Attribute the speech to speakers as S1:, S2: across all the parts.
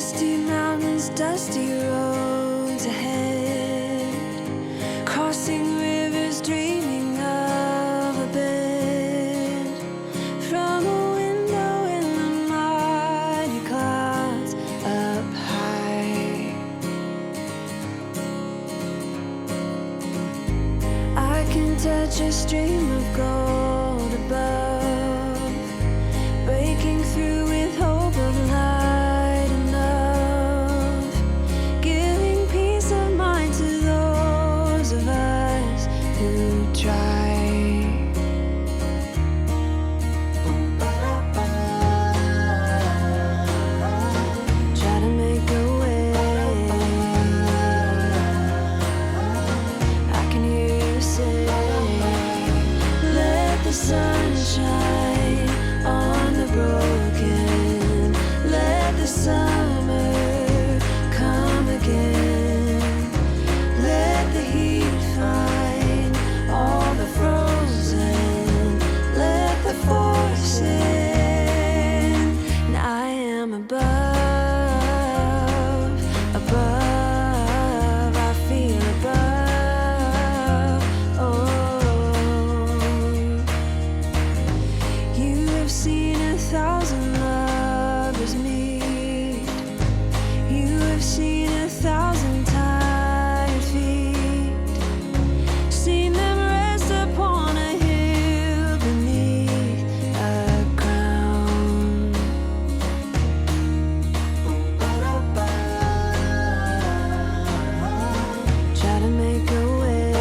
S1: Misty mountains, dusty roads ahead, crossing rivers, dreaming of a bed from a window in the mighty clouds up high. I can touch a stream of gold above, breaking through with hope of light enough, giving peace of mind to those of us who try. Try to make a way. I can hear you say, let the sun shine on the broken. Let the summer come again. Let the heat find all the frozen. Let the force in. And I am above, above. I feel above. Oh, you have seen 1,000 lovers meet. You have seen 1,000 tired feet. Seen them rest upon a hill beneath a crown. Try to make a way.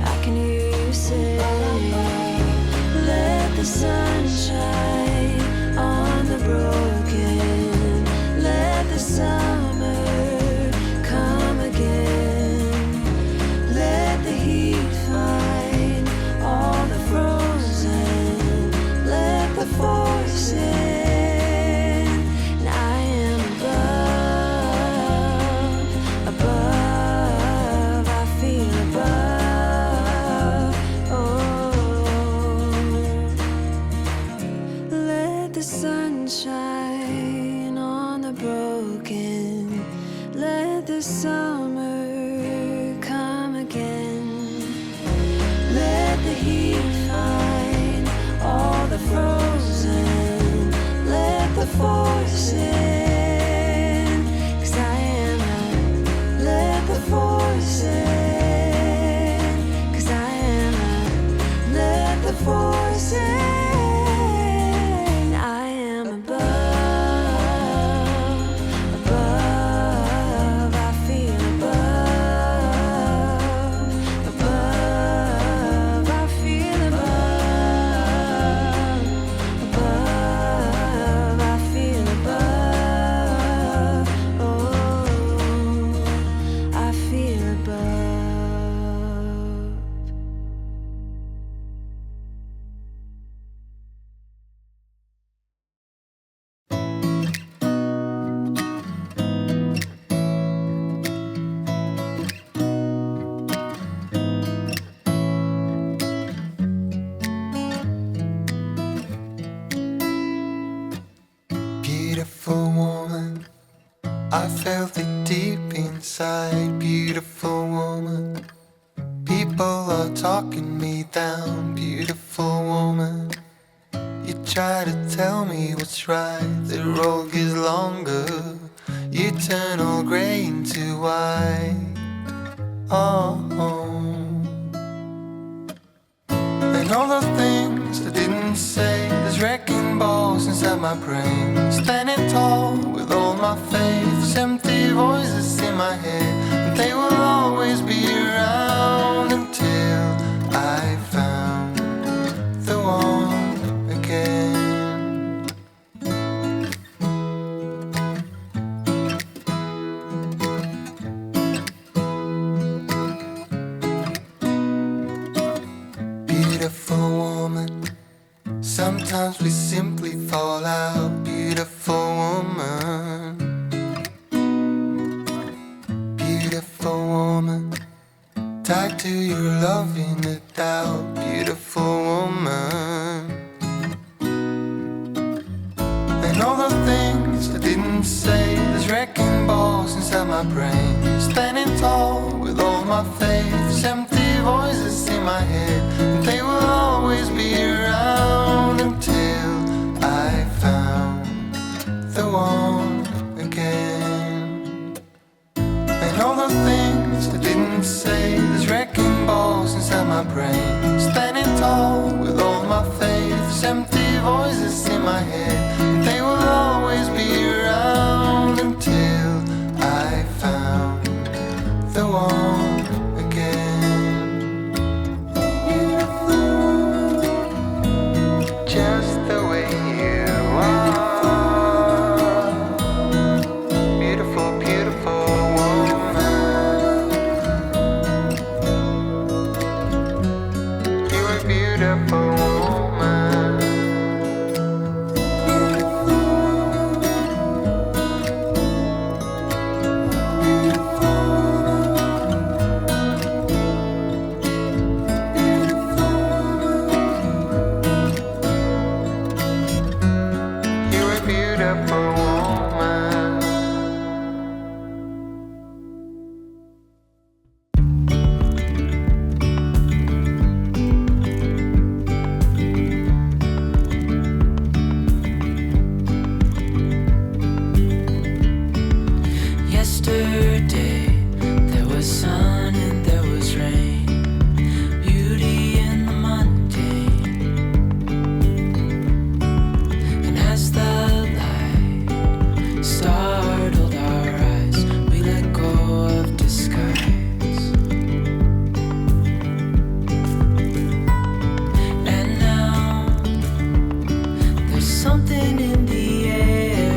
S1: I can hear you say, let the sun shine on the broken. Let the summer come again. Let the heat find all the frozen. Let the force in. And I am above, above. I feel above. Oh, let the sun shine on the broken. Let the summer come again. Let the heat find all the frozen. Let the force in. 'Cause I am a, let the force in. 'Cause I am a, let the force in. I am above, above. I feel above, above. I feel above, above. I feel above. Oh, I feel above.
S2: Beautiful woman, I felt it deep inside. Beautiful woman, people are talking me down. Beautiful woman, you try to tell me what's right. The road gets longer, you turn all grey into white. Oh, and all the things I didn't say, there's wrecking balls inside my brain. Standing tall with all my faith, there's empty voices in my head, and they will always be around until I found the one again. Beautiful woman, sometimes we simply fall out. Beautiful woman, beautiful woman, tied to your love in the doubt. Beautiful woman, my brain. Standing tall with all my faiths, empty voices in my head, and they will always be around until I found the one again. And all the things I didn't say, there's wrecking balls inside my brain. Standing tall with all my faiths, empty voices in my head, and they will always be around until I found the one again. Just the way you are, beautiful, beautiful woman. You are beautiful woman. You are beautiful woman.
S1: Yesterday, there was sun and there was rain, beauty in the mundane. And as the light startled our eyes, we let go of disguise. And now, there's something in the air,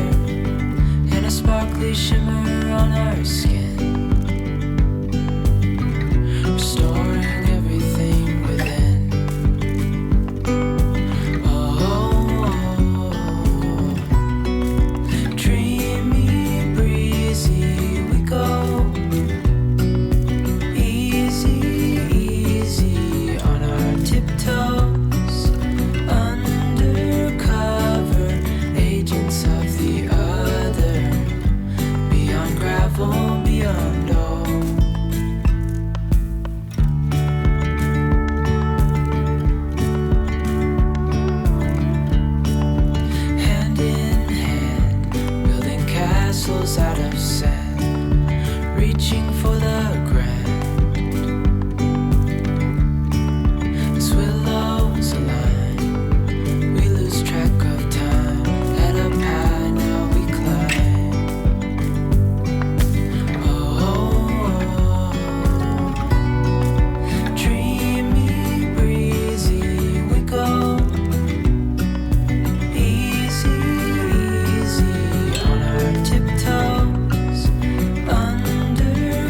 S1: and a sparkly shimmer on our skin, restoring everything within. Oh, dreamy, breezy, we go. Easy, easy on our tiptoes, undercover agents of the other, beyond gravel, beyond all. Hand in hand, building castles out of sand, reaching for the grand. As willows align, we lose track of time. Head up high, now we climb. Oh, dreamy, breezy, we go. Easy, easy on our tiptoes, undercover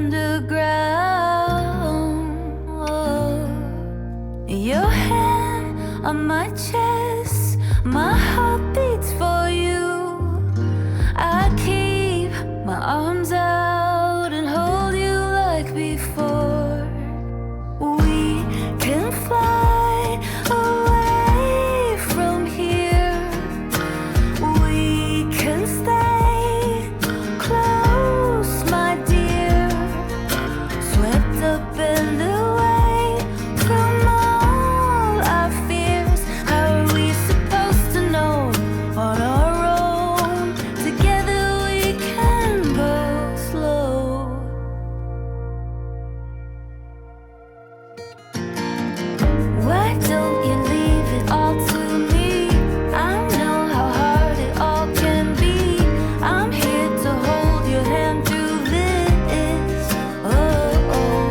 S1: underground. Oh. Your hand on my chest, my heart beats for you. I keep my arms out and hold you like before. We can fly away from here. We can stay close, my dear. Swept up and away from all our fears. How are we supposed to know on our own? Together we can go slow. Why don't you leave it all to me? I know how hard it all can be. I'm here to hold your hand through this. Oh, oh.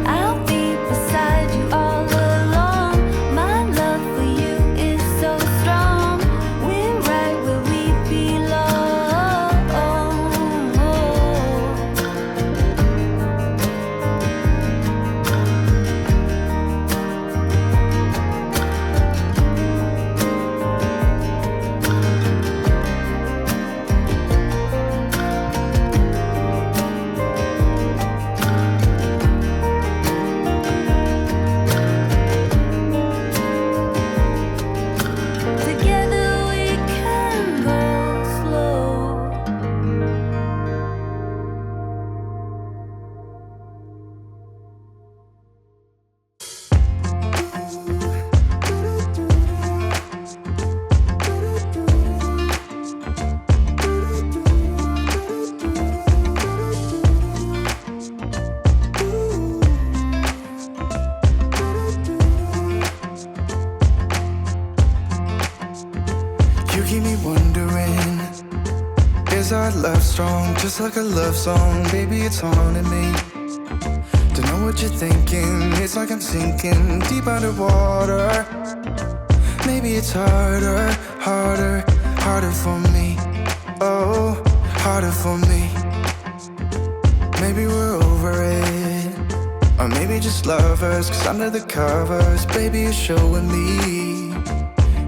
S1: I'll be beside you all along. My love for you is so strong. We're right where we belong. Together we can go slow.
S2: You keep me wondering, is our love strong? Just like a love song, baby, it's haunting me. Don't know what you're thinking, it's like I'm sinking deep underwater. Maybe it's harder, harder, harder for me. Oh, harder for me. Maybe we're over it, or maybe just lovers. Cause under the covers, baby, you're showing me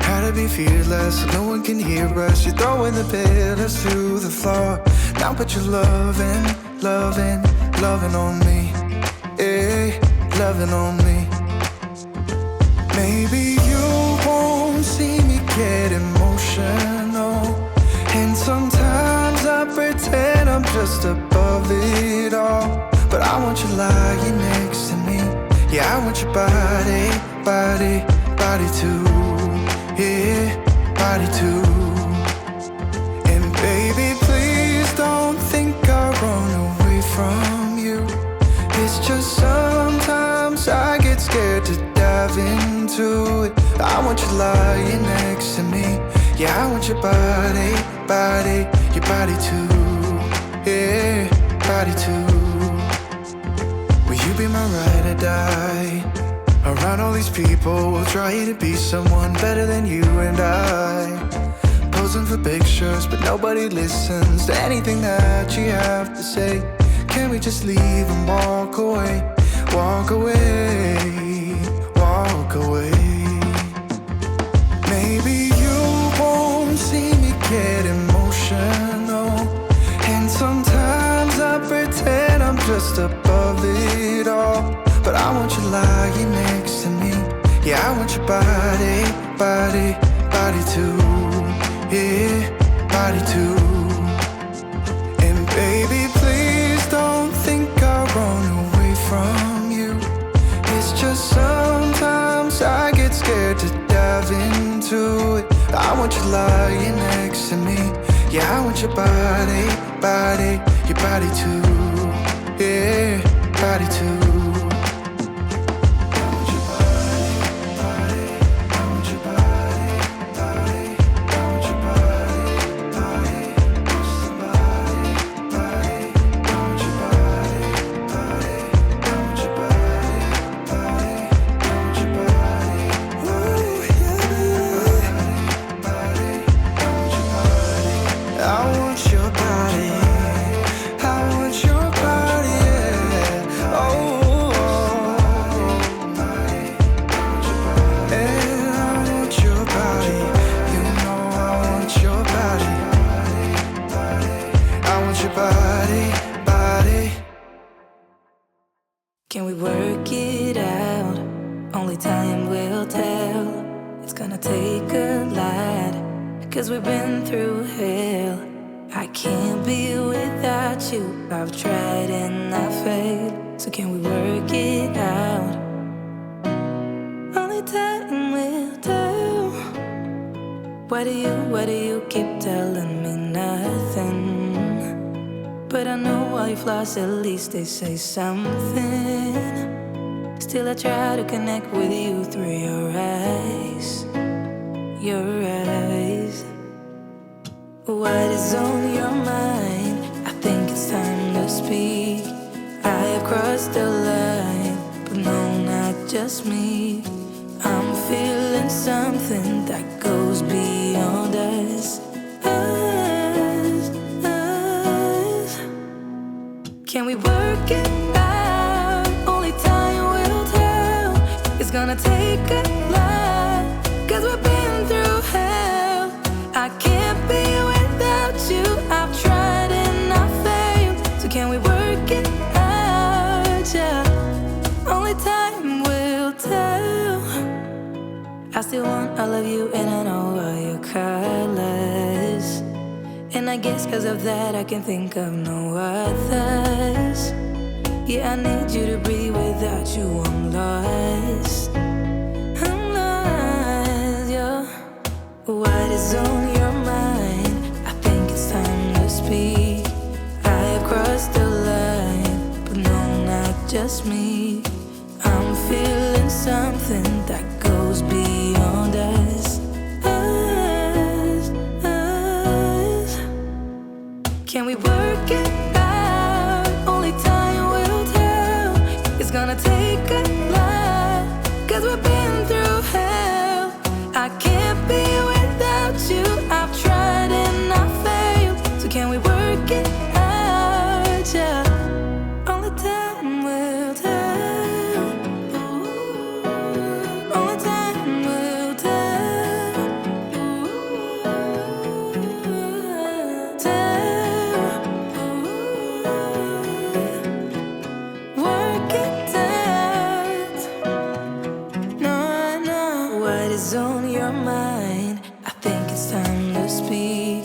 S2: how to be fearless, so no one can hear us. You're throwing the pillars to the floor. Now put your loving, loving, loving on me. Eh, loving on me. Maybe you won't see me get emotional, and sometimes I pretend I'm just above it all. But I want you lying next to me. Yeah, I want your body, body, body too. Yeah, body too. And baby, please don't think I'll run away from you. It's just sometimes I get scared to dive into it. I want you lying next to me. Yeah, I want your body, body, your body too. Yeah, body too. Will you be my ride or die? Around all these people, we'll try to be someone better than you and I. Posing for pictures, but nobody listens to anything that you have to say. Can we just leave and walk away? Walk away, walk away. Maybe you won't see me get emotional, and sometimes I pretend I'm just above it all. But I want you lying next to me. Yeah, I want your body, body, body too. Yeah, body too. And baby, please don't think I'll run away from you. It's just sometimes I get scared to dive into it. I want you lying next to me. Yeah, I want your body, body, your body too. Yeah, body too. I want your body, I want your
S1: can we work it out? Only time will tell. It's gonna take a lot, 'cause we've been through hell. I can't be without you. I've tried and I failed. So can we work it out? Only time will tell. Why do you keep telling me nothing? But I know all your flaws, at least they say something. Still I try to connect with you through your eyes. Your eyes. What is on your mind? I think it's time to speak. I have crossed the line, but no, not just me. I'm feeling something that goes beyond us. Can we work it out? Only time will tell. It's gonna take a lot, 'cause we've been through hell. I can't be without you. I've tried and I failed. So can we work it out? Yeah. Only time will tell. I still want all of you and I know all your colors. And I guess 'cause of that I can think of no others. Yeah, I need you to breathe. Without you I'm lost. I'm lost, yeah. What is on your mind? I think it's time to speak. I have crossed the line, but no, not just me. I'm feeling something that goes beyond us. Can we work it out? Only time will tell. It's gonna take a lot, 'cause we've been through hell. I can't be without you. I've tried and I failed. So can we work it out? Yeah. Only time will tell. Ooh. Only time will tell. Ooh. Tell. Ooh. Work it out. No, I know what is on your mind. I think it's time to speak.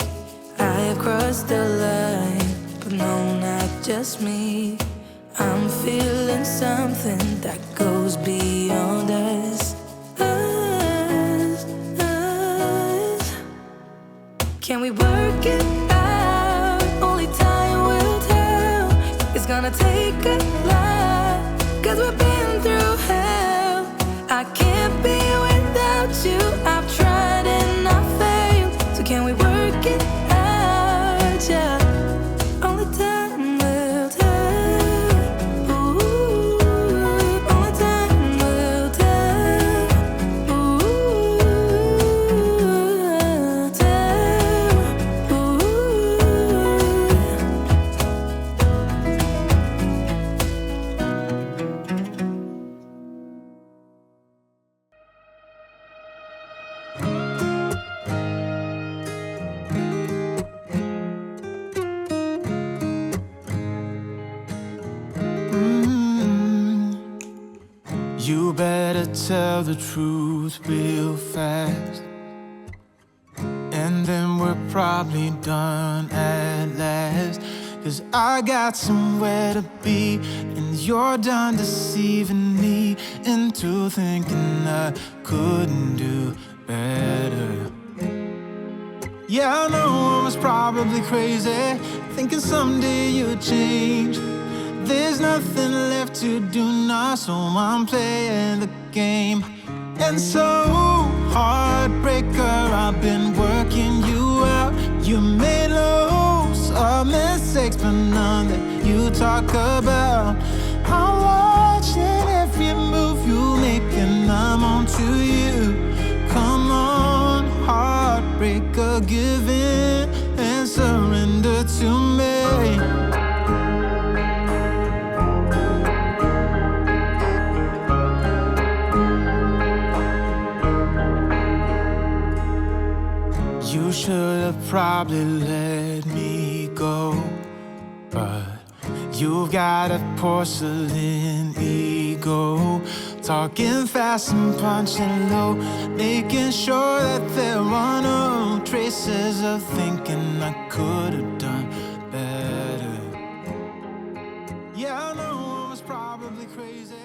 S1: I have crossed the line, but no, not just me. I'm feeling something that goes beyond us. Can we work it out? Only time will tell. It's gonna take a lot, 'cause we've been through hell. I can't be without you. I've tried and I failed. So can we work it out? Yeah. Only time will tell. Ooh. Only time will tell. Ooh. Tell. Ooh.
S2: You better tell the truth real fast, and then we're probably done at last. 'Cause I got somewhere to be, and you're done deceiving me into thinking I couldn't do better. Yeah, I know I was probably crazy, thinking someday you'd change. There's nothing left to do now, so I'm playing the game. And so, heartbreaker, I've been working you out. You made loads of mistakes, but none that you talk about. I'm watching every move you make, and I'm on to you. Come on, heartbreaker, give in and surrender to me. You should have probably let me go, but you've
S3: got a porcelain ego, talking fast and punching low, making sure that there are no traces of thinking I could have done better. Yeah, I know I was probably crazy.